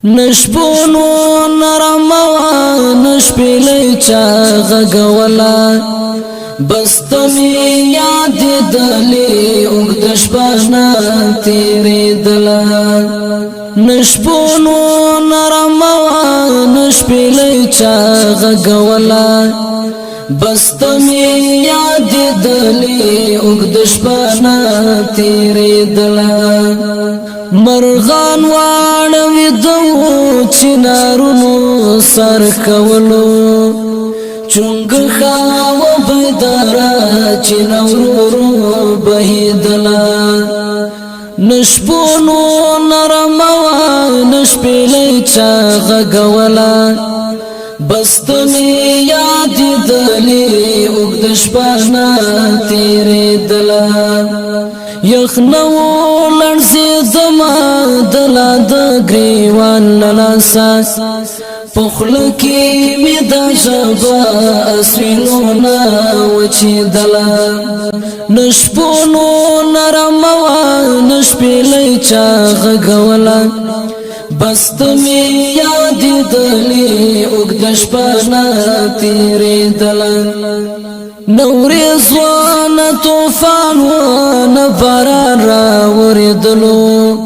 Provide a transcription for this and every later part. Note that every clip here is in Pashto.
نشپونو نرموا نشپیلی چا غگولا بستمی یاد دلی اگدش پانا تیری دلا نشپونو نرموا نشپیلی چا غگولا بستمی یاد دلی اگدش پانا تیری دلا مرغان واړوي دو چنارونو سر کولو چونګ خاو بيدارا چنورو بهدلا نشپونو نرموا نشپلې چا غولا بستمی یاد دلی اوګدش پانا تیرې دلا یخنو لړزي زما دلا د گریوان لاساس پخلکی می د شبا اسوینونا وچی دلا نشپونو نرموا نشپلی چا غولا بستمی یاد دلی اگدش پانا تیری دلا نوری زوان توفان وان باران را وردلو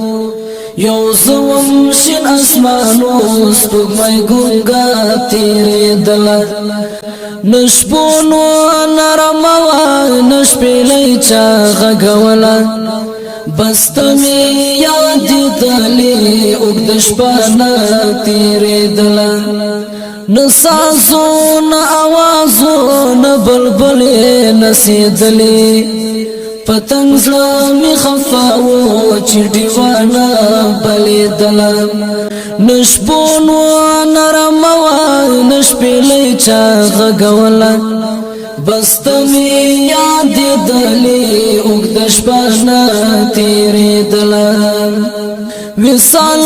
یوزوم شن اسمانو سپگمای گونگا تیری دلا نشپونو نرموا نشپیلی چا غگولا بستمی یاد دلی اگدش پانا تیری دلا نسازو نا آوازو نا بلبلی نسیدلی پتنگ زلامی خفاو چیٹی وانا بلی دلا نشپونو نرموا نشپیلی چا غگولا بستمی یاد دلی اگدش پانا تیری دلا وصال